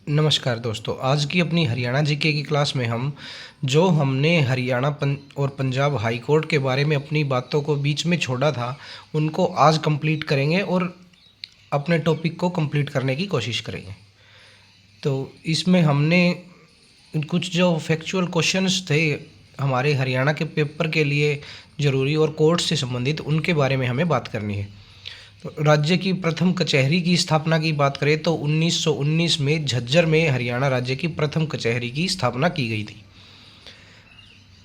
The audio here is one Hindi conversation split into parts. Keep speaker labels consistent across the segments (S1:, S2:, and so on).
S1: नमस्कार दोस्तों, आज की अपनी हरियाणा जीके की क्लास में हमने हरियाणा और पंजाब हाई कोर्ट के बारे में अपनी बातों को बीच में छोड़ा था, उनको आज कंप्लीट करेंगे और अपने टॉपिक को कंप्लीट करने की कोशिश करेंगे। तो इसमें हमने कुछ जो फैक्चुअल क्वेश्चंस थे हमारे हरियाणा के पेपर के लिए ज़रूरी और कोर्ट से संबंधित, उनके बारे में हमें बात करनी है। तो राज्य की प्रथम कचहरी की स्थापना की बात करें तो 1919 में झज्जर में हरियाणा राज्य की प्रथम कचहरी की स्थापना की गई थी।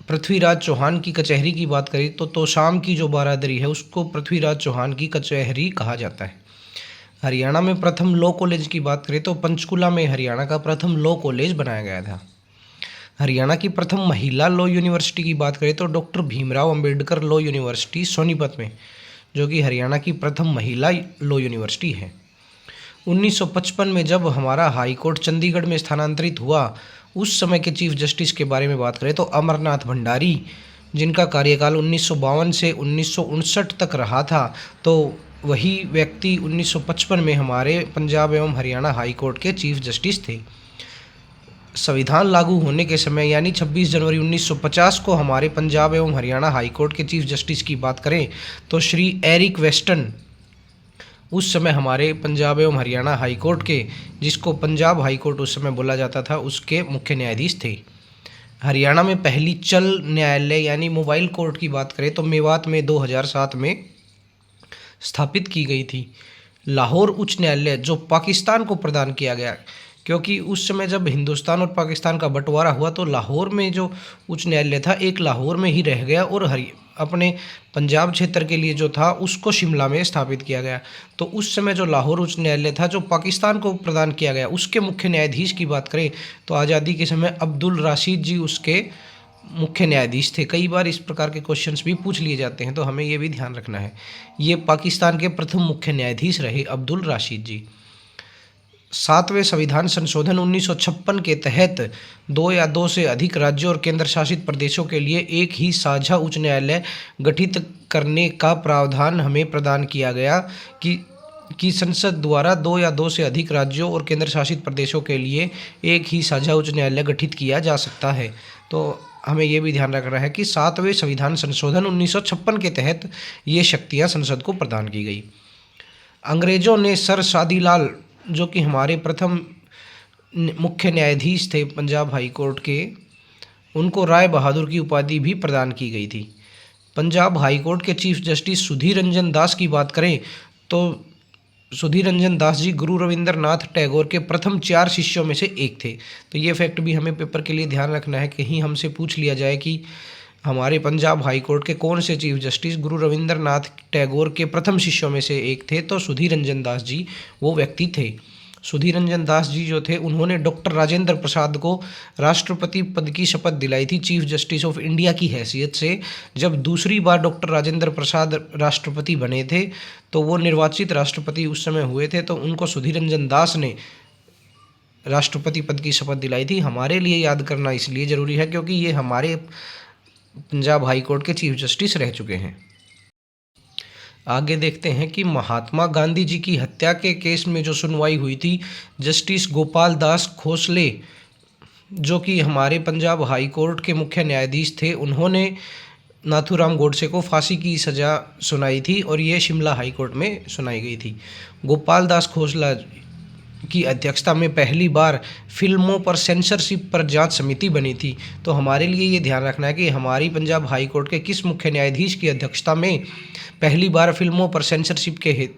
S1: पृथ्वीराज चौहान की कचहरी की बात करें तो तोशाम की जो बारादरी है उसको पृथ्वीराज चौहान की कचहरी कहा जाता है। हरियाणा में प्रथम लॉ कॉलेज की बात करें तो पंचकुला में हरियाणा का प्रथम लॉ कॉलेज बनाया गया था। हरियाणा की प्रथम महिला लॉ यूनिवर्सिटी की बात करें तो doctor Bhimrao Ambedkar law university Sonipat में, जो कि हरियाणा की प्रथम महिला लॉ यूनिवर्सिटी है। 1955 में जब हमारा हाई कोर्ट चंडीगढ़ में स्थानांतरित हुआ, उस समय के चीफ जस्टिस के बारे में बात करें तो अमरनाथ भंडारी, जिनका कार्यकाल 1952 से 1959 तक रहा था, तो वही व्यक्ति 1955 में हमारे पंजाब एवं हरियाणा हाई कोर्ट के चीफ जस्टिस थे। संविधान लागू होने के समय यानी 26 जनवरी 1950 को हमारे पंजाब एवं हरियाणा हाई कोर्ट के चीफ जस्टिस की बात करें तो श्री एरिक वेस्टन उस समय हमारे पंजाब एवं हरियाणा हाई कोर्ट के, जिसको पंजाब हाई कोर्ट उस समय बोला जाता था, उसके मुख्य न्यायाधीश थे। हरियाणा में पहली चल न्यायालय यानी मोबाइल कोर्ट की बात करें तो मेवात में 2007 में स्थापित की गई थी। लाहौर उच्च न्यायालय जो पाकिस्तान को प्रदान किया गया, क्योंकि उस समय जब हिंदुस्तान और पाकिस्तान का बंटवारा हुआ तो लाहौर में जो उच्च न्यायालय था एक लाहौर में ही रह गया और अपने पंजाब क्षेत्र के लिए जो था उसको शिमला में स्थापित किया गया। तो उस समय जो लाहौर उच्च न्यायालय था जो पाकिस्तान को प्रदान किया गया, उसके मुख्य न्यायाधीश की बात करें तो आज़ादी के समय अब्दुल राशिद जी उसके मुख्य न्यायाधीश थे। कई बार इस प्रकार के क्वेश्चंस भी पूछ लिए जाते हैं, तो हमें ये भी ध्यान रखना है, ये पाकिस्तान के प्रथम मुख्य न्यायाधीश रहे अब्दुल राशिद जी। 7वें संविधान संशोधन 1956 के तहत 2 या 2 से अधिक राज्यों और केंद्र शासित प्रदेशों के लिए एक ही साझा उच्च न्यायालय गठित करने का प्रावधान हमें प्रदान किया गया कि संसद द्वारा 2 या 2 से अधिक राज्यों और केंद्र शासित प्रदेशों के लिए एक ही साझा उच्च न्यायालय गठित किया जा सकता है। तो हमें यह भी ध्यान रखना है कि 7वें संविधान संशोधन 1956 के तहत ये शक्तियाँ संसद को प्रदान की गई। अंग्रेजों ने सर शादीलाल, जो कि हमारे प्रथम मुख्य न्यायाधीश थे पंजाब हाई कोर्ट के, उनको राय बहादुर की उपाधि भी प्रदान की गई थी। पंजाब हाई कोर्ट के चीफ जस्टिस सुधीर रंजन दास की बात करें तो सुधीर रंजन दास जी गुरु रविंद्रनाथ टैगोर के प्रथम 4 शिष्यों में से एक थे। तो ये फैक्ट भी हमें पेपर के लिए ध्यान रखना है, कहीं हमसे पूछ लिया जाए कि हमारे पंजाब हाई कोर्ट के कौन से चीफ जस्टिस गुरु रविंद्रनाथ टैगोर के प्रथम शिष्यों में से एक थे, तो सुधीर रंजन दास जी वो व्यक्ति थे। सुधीर रंजन दास जी जो थे उन्होंने डॉक्टर राजेंद्र प्रसाद को राष्ट्रपति पद की शपथ दिलाई थी चीफ जस्टिस ऑफ इंडिया की हैसियत से। जब दूसरी बार डॉक्टर राजेंद्र प्रसाद राष्ट्रपति बने थे तो वो निर्वाचित राष्ट्रपति उस समय हुए थे, तो उनको सुधीर रंजन दास ने राष्ट्रपति पद की शपथ दिलाई थी। हमारे लिए याद करना इसलिए ज़रूरी है क्योंकि ये हमारे पंजाब हाई कोर्ट के चीफ जस्टिस रह चुके हैं। आगे देखते हैं कि महात्मा गांधी जी की हत्या के केस में जो सुनवाई हुई थी, जस्टिस गोपाल दास खोसले, जो कि हमारे पंजाब हाई कोर्ट के मुख्य न्यायाधीश थे, उन्होंने नाथूराम गोडसे को फांसी की सज़ा सुनाई थी और ये शिमला हाई कोर्ट में सुनाई गई थी। गोपाल दास खोसला की अध्यक्षता में पहली बार फिल्मों पर सेंसरशिप पर जांच समिति बनी थी। तो हमारे लिए ये ध्यान रखना है कि हमारी पंजाब हाई कोर्ट के किस मुख्य न्यायाधीश की अध्यक्षता में पहली बार फिल्मों पर सेंसरशिप के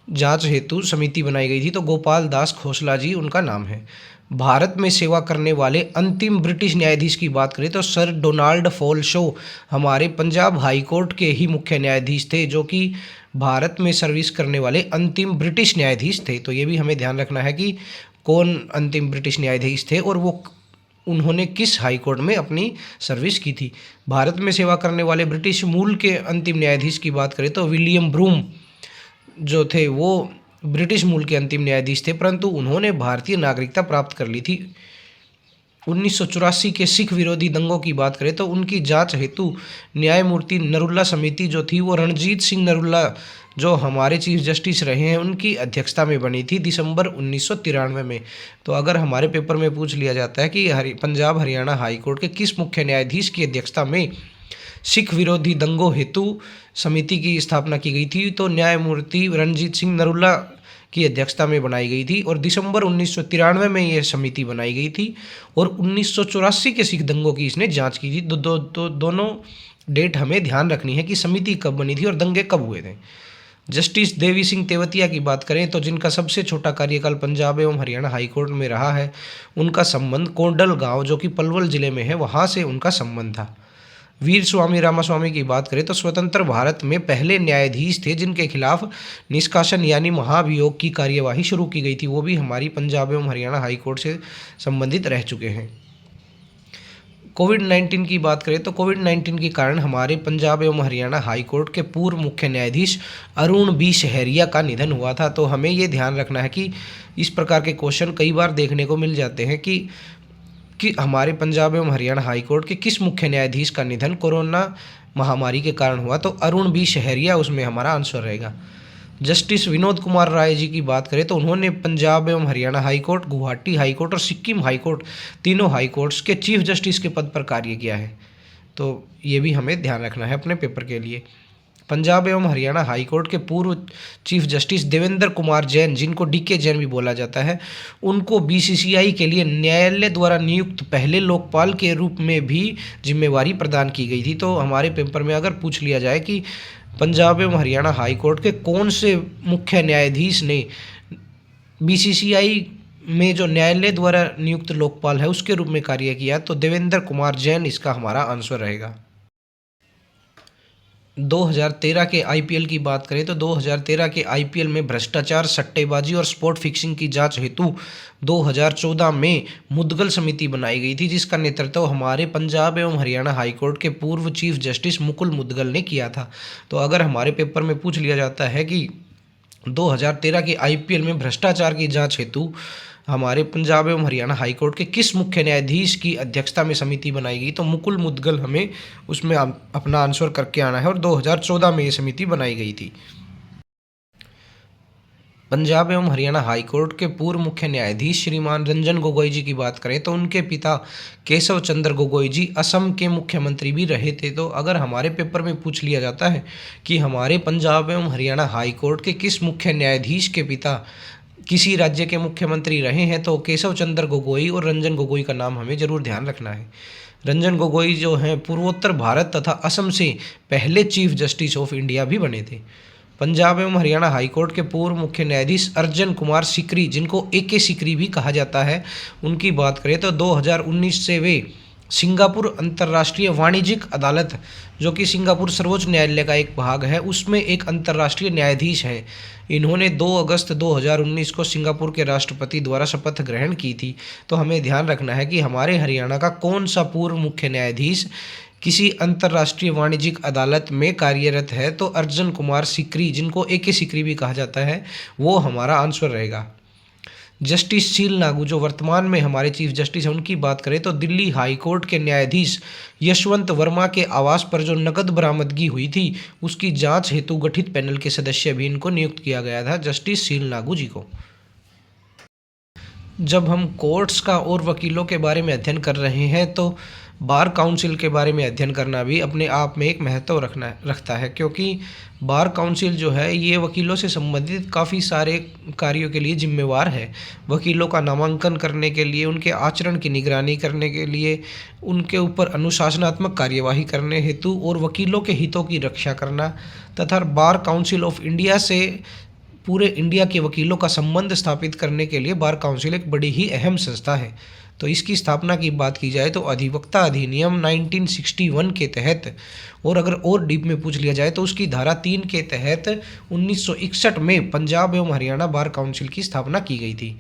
S1: जांच हेतु समिति बनाई गई थी, तो गोपाल दास खोसला जी उनका नाम है। भारत में सेवा करने वाले अंतिम ब्रिटिश न्यायाधीश की बात करें तो सर डोनाल्ड फॉलशो हमारे पंजाब हाई कोर्ट के ही मुख्य न्यायाधीश थे, जो कि भारत में सर्विस करने वाले अंतिम ब्रिटिश न्यायाधीश थे। तो ये भी हमें ध्यान रखना है कि कौन अंतिम ब्रिटिश न्यायाधीश थे और वो उन्होंने किस हाई कोर्ट में अपनी सर्विस की थी। भारत में सेवा करने वाले ब्रिटिश मूल के अंतिम न्यायाधीश की बात करें तो विलियम ब्रूम जो थे वो ब्रिटिश मूल के अंतिम न्यायाधीश थे, परंतु उन्होंने भारतीय नागरिकता प्राप्त कर ली थी 1984 के सिख विरोधी दंगों की बात करें तो उनकी जांच हेतु न्यायमूर्ति नरुला समिति जो थी वो रणजीत सिंह नरुला जो हमारे चीफ जस्टिस रहे हैं उनकी अध्यक्षता में बनी थी दिसंबर 1993 में। तो अगर हमारे पेपर में पूछ लिया जाता है कि पंजाब हरियाणा हाई कोर्ट के किस मुख्य न्यायाधीश की अध्यक्षता में सिख विरोधी दंगों हेतु समिति की स्थापना की गई थी, तो न्यायमूर्ति रणजीत सिंह नरुला की अध्यक्षता में बनाई गई थी और दिसंबर 1993 में यह समिति बनाई गई थी और 1984 के सिख दंगों की इसने जांच की थी। दोनों डेट हमें ध्यान रखनी है कि समिति कब बनी थी और दंगे कब हुए थे। जस्टिस देवी सिंह तेवतिया की बात करें तो जिनका सबसे छोटा कार्यकाल पंजाब एवं हरियाणा हाई कोर्ट में रहा है, उनका संबंध कोंडल गांव जो कि पलवल जिले में है वहां से उनका संबंध था। वीर स्वामी रामास्वामी की बात करें तो स्वतंत्र भारत में पहले न्यायाधीश थे जिनके खिलाफ निष्कासन यानी महाभियोग की कार्यवाही शुरू की गई थी, वो भी हमारी पंजाब एवं हरियाणा हाई कोर्ट से संबंधित रह चुके हैं। कोविड-19 की बात करें तो कोविड-19 के कारण हमारे पंजाब एवं हरियाणा हाई कोर्ट के पूर्व मुख्य न्यायाधीश अरुण बी शहरिया का निधन हुआ था। तो हमें ये ध्यान रखना है कि इस प्रकार के क्वेश्चन कई बार देखने को मिल जाते हैं कि हमारे पंजाब एवं हरियाणा हाई कोर्ट के किस मुख्य न्यायाधीश का निधन कोरोना महामारी के कारण हुआ, तो अरुण बी शहरिया उसमें हमारा आंसर रहेगा। जस्टिस विनोद कुमार राय जी की बात करें तो उन्होंने पंजाब एवं Haryana high court, Guwahati high court और सिक्किम हाई कोर्ट तीनों हाई कोर्ट्स के चीफ जस्टिस के पद पर कार्य किया है। तो ये भी हमें ध्यान रखना है अपने पेपर के लिए। पंजाब एवं हरियाणा हाई कोर्ट के पूर्व चीफ जस्टिस देवेंद्र कुमार जैन, जिनको डीके जैन भी बोला जाता है, उनको बीसीसीआई के लिए न्यायालय द्वारा नियुक्त पहले लोकपाल के रूप में भी जिम्मेवारी प्रदान की गई थी। तो हमारे पेपर में अगर पूछ लिया जाए कि पंजाब एवं हरियाणा हाई कोर्ट के कौन से मुख्य न्यायाधीश ने बीसीसीआई में जो न्यायालय द्वारा नियुक्त लोकपाल है उसके रूप में कार्य किया, तो देवेंद्र कुमार जैन इसका हमारा आंसर रहेगा। 2013 के आईपीएल की बात करें तो 2013 के आईपीएल में भ्रष्टाचार, सट्टेबाजी और स्पोर्ट फिक्सिंग की जांच हेतु 2014 में मुद्गल समिति बनाई गई थी, जिसका नेतृत्व हमारे पंजाब एवं हरियाणा हाई कोर्ट के पूर्व चीफ जस्टिस मुकुल मुद्गल ने किया था। तो अगर हमारे पेपर में पूछ लिया जाता है कि 2013 के आईपीएल में भ्रष्टाचार की जाँच हेतु हमारे पंजाब एवं हरियाणा हाई कोर्ट के किस मुख्य न्यायाधीश की अध्यक्षता में समिति बनाई गई, तो मुकुल मुद्गल हमें उसमें अपना आंसर करके आना है और 2014 में ये समिति बनाई गई थी। पंजाब एवं हरियाणा हाई कोर्ट के पूर्व मुख्य न्यायाधीश श्रीमान रंजन गोगोई जी की बात करें तो उनके पिता केशव चंद्र गोगोई जी असम के मुख्यमंत्री भी रहे थे। तो अगर हमारे पेपर में पूछ लिया जाता है कि हमारे पंजाब एवं हरियाणा हाई कोर्ट के किस मुख्य न्यायाधीश के पिता किसी राज्य के मुख्यमंत्री रहे हैं, तो केशव चंद्र गोगोई और रंजन गोगोई का नाम हमें जरूर ध्यान रखना है। रंजन गोगोई जो हैं पूर्वोत्तर भारत तथा असम से पहले चीफ जस्टिस ऑफ इंडिया भी बने थे। पंजाब एवं हरियाणा हाई कोर्ट के पूर्व मुख्य न्यायाधीश अर्जन कुमार सिकरी, जिनको एके सिकरी भी कहा जाता है, उनकी बात करें तो 2019 से वे सिंगापुर अंतर्राष्ट्रीय वाणिज्यिक अदालत, जो कि सिंगापुर सर्वोच्च न्यायालय का एक भाग है, उसमें एक अंतर्राष्ट्रीय न्यायाधीश हैं। इन्होंने 2 अगस्त 2019 को सिंगापुर के राष्ट्रपति द्वारा शपथ ग्रहण की थी। तो हमें ध्यान रखना है कि हमारे हरियाणा का कौन सा पूर्व मुख्य न्यायाधीश किसी अंतर्राष्ट्रीय वाणिज्यिक अदालत में कार्यरत है, तो अर्जन कुमार सिकरी, जिनको एके सिकरी भी कहा जाता है, वो हमारा आंसर रहेगा। जस्टिस शील नागू जो वर्तमान में हमारे चीफ जस्टिस हैं, उनकी बात करें तो दिल्ली हाई कोर्ट के न्यायाधीश यशवंत वर्मा के आवास पर जो नकद बरामदगी हुई थी उसकी जांच हेतु गठित पैनल के सदस्य भी इनको नियुक्त किया गया था, जस्टिस शील नागू जी को। जब हम कोर्ट्स का और वकीलों के बारे में अध्ययन कर रहे हैं तो बार काउंसिल के बारे में अध्ययन करना भी अपने आप में एक महत्व रखता है, क्योंकि बार काउंसिल जो है ये वकीलों से संबंधित काफ़ी सारे कार्यों के लिए जिम्मेवार है। वकीलों का नामांकन करने के लिए, उनके आचरण की निगरानी करने के लिए, उनके ऊपर अनुशासनात्मक कार्यवाही करने हेतु और वकीलों के हितों की रक्षा करना तथा बार काउंसिल ऑफ इंडिया से पूरे इंडिया के वकीलों का संबंध स्थापित करने के लिए बार काउंसिल एक बड़ी ही अहम संस्था है। तो इसकी स्थापना की बात की जाए तो अधिवक्ता अधिनियम 1961 के तहत, और अगर और डीप में पूछ लिया जाए तो उसकी धारा 3 के तहत 1961 में पंजाब एवं हरियाणा बार काउंसिल की स्थापना की गई थी।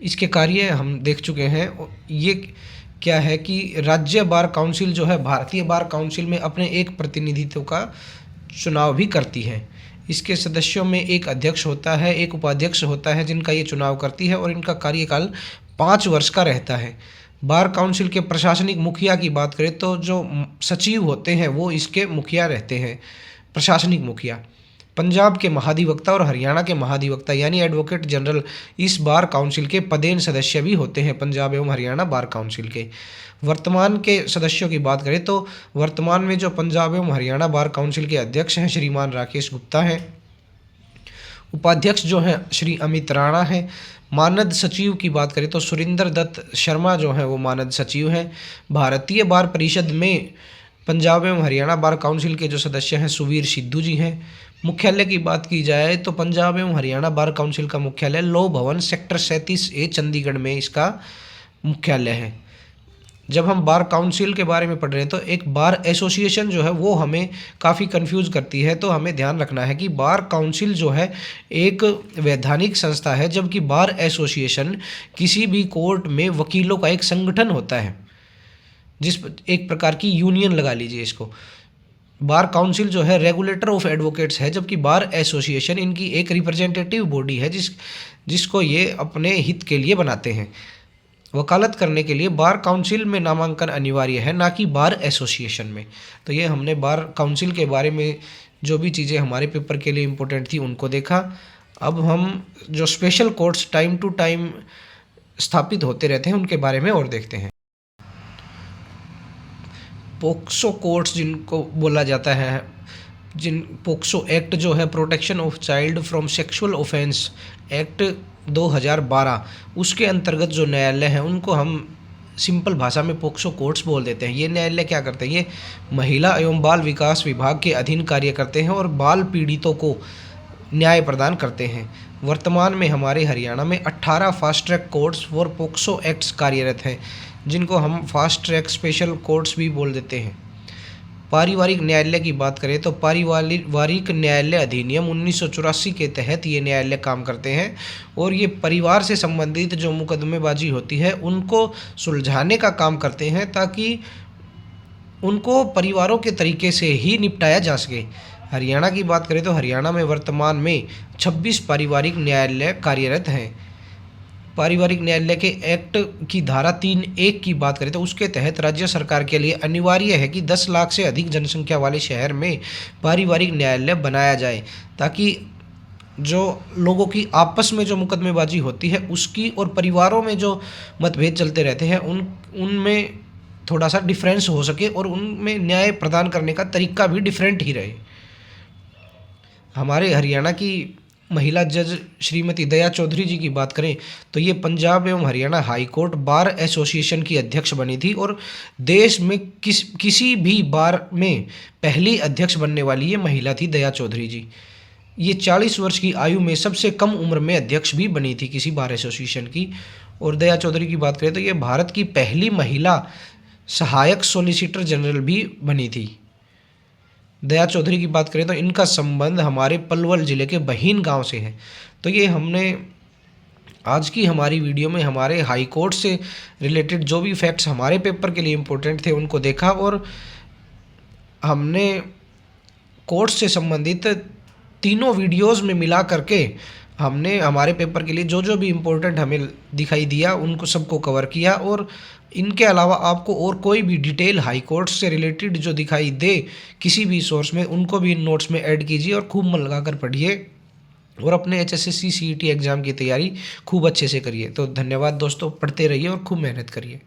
S1: इसके कार्य हम देख चुके हैं। ये क्या है कि राज्य बार काउंसिल जो है भारतीय बार काउंसिल में अपने एक प्रतिनिधित्व का चुनाव भी करती है। इसके सदस्यों में एक अध्यक्ष होता है, एक उपाध्यक्ष होता है जिनका ये चुनाव करती है, और इनका कार्यकाल 5 वर्ष का रहता है। बार काउंसिल के प्रशासनिक मुखिया की बात करें तो जो सचिव होते हैं वो इसके मुखिया रहते हैं, प्रशासनिक मुखिया। पंजाब के महाधिवक्ता और हरियाणा के महाधिवक्ता यानी एडवोकेट जनरल इस बार काउंसिल के पदेन सदस्य भी होते हैं, पंजाब एवं हरियाणा बार काउंसिल के। वर्तमान के सदस्यों की बात करें तो वर्तमान में जो पंजाब एवं हरियाणा बार काउंसिल के अध्यक्ष हैं श्रीमान राकेश गुप्ता हैं। उपाध्यक्ष जो हैं श्री अमित राणा हैं। मानद सचिव की बात करें तो सुरिंदर दत्त शर्मा जो हैं वो मानद सचिव हैं। भारतीय बार परिषद में पंजाब एवं हरियाणा बार काउंसिल के जो सदस्य हैं सुवीर सिद्धू जी हैं। मुख्यालय की बात की जाए तो पंजाब एवं हरियाणा बार काउंसिल का मुख्यालय लौ भवन सेक्टर 37A चंडीगढ़ में इसका मुख्यालय है। जब हम बार काउंसिल के बारे में पढ़ रहे हैं तो एक बार एसोसिएशन जो है वो हमें काफ़ी कंफ्यूज करती है, तो हमें ध्यान रखना है कि बार काउंसिल जो है एक वैधानिक संस्था है, जबकि बार एसोसिएशन किसी भी कोर्ट में वकीलों का एक संगठन होता है, जिस एक प्रकार की यूनियन लगा लीजिए इसको। बार काउंसिल जो है रेगुलेटर ऑफ एडवोकेट्स है, जबकि बार एसोसिएशन इनकी एक रिप्रेजेंटेटिव बॉडी है जिसको ये अपने हित के लिए बनाते हैं। वकालत करने के लिए बार काउंसिल में नामांकन अनिवार्य है, ना कि बार एसोसिएशन में। तो ये हमने बार काउंसिल के बारे में जो भी चीज़ें हमारे पेपर के लिए इम्पोर्टेंट थी उनको देखा। अब हम जो special courts time to time स्थापित होते रहते हैं उनके बारे में और देखते हैं। पोक्सो कोर्ट्स जिनको बोला जाता है, जिन पोक्सो एक्ट जो है protection of child from sexual offence act 2012, उसके अंतर्गत जो न्यायालय हैं उनको हम सिंपल भाषा में पोक्सो कोर्ट्स बोल देते हैं। ये न्यायालय क्या करते हैं, ये महिला एवं बाल विकास विभाग के अधीन कार्य करते हैं और बाल पीड़ितों को न्याय प्रदान करते हैं। वर्तमान में हमारे हरियाणा में 18 fast track courts for POCSO acts कार्यरत हैं, जिनको हम फास्ट ट्रैक स्पेशल कोर्ट्स भी बोल देते हैं। पारिवारिक न्यायालय की बात करें तो पारिवारिक न्यायालय अधिनियम 1984 के तहत ये न्यायालय काम करते हैं और ये परिवार से संबंधित जो मुकदमेबाजी होती है उनको सुलझाने का काम करते हैं, ताकि उनको परिवारों के तरीके से ही निपटाया जा सके। हरियाणा की बात करें तो हरियाणा में वर्तमान में 26 पारिवारिक न्यायालय कार्यरत हैं। पारिवारिक न्यायालय के एक्ट की धारा 3(1) की बात करें तो उसके तहत राज्य सरकार के लिए अनिवार्य है कि 10 लाख से अधिक जनसंख्या वाले शहर में पारिवारिक न्यायालय बनाया जाए, ताकि जो लोगों की आपस में जो मुकदमेबाजी होती है उसकी और परिवारों में जो मतभेद चलते रहते हैं उनमें थोड़ा सा डिफरेंस हो सके और उनमें न्याय प्रदान करने का तरीका भी डिफरेंट ही रहे। हमारे हरियाणा की महिला जज श्रीमती दया चौधरी जी की बात करें तो ये पंजाब एवं Haryana high court bar association की अध्यक्ष बनी थी और देश में किसी भी बार में पहली अध्यक्ष बनने वाली ये महिला थी दया चौधरी जी। ये 40 वर्ष की आयु में सबसे कम उम्र में अध्यक्ष भी बनी थी किसी बार एसोसिएशन की। और दया चौधरी की बात करें तो ये भारत की पहली महिला सहायक सॉलिसिटर जनरल भी बनी थी। दया चौधरी की बात करें तो इनका संबंध हमारे पलवल ज़िले के बहीन गांव से है। तो ये हमने आज की हमारी वीडियो में हमारे हाई कोर्ट से रिलेटेड जो भी फैक्ट्स हमारे पेपर के लिए इम्पोर्टेंट थे उनको देखा और हमने कोर्ट से संबंधित तीनों वीडियोस में मिला करके हमने हमारे पेपर के लिए जो जो भी इम्पोर्टेंट हमें दिखाई दिया उनको सबको कवर किया। और इनके अलावा आपको और कोई भी डिटेल हाई कोर्ट से रिलेटेड जो दिखाई दे किसी भी सोर्स में उनको भी इन नोट्स में ऐड कीजिए और खूब मन लगा कर पढ़िए और अपने HSSC CET एग्ज़ाम की तैयारी खूब अच्छे से करिए। तो धन्यवाद दोस्तों, पढ़ते रहिए और खूब मेहनत करिए।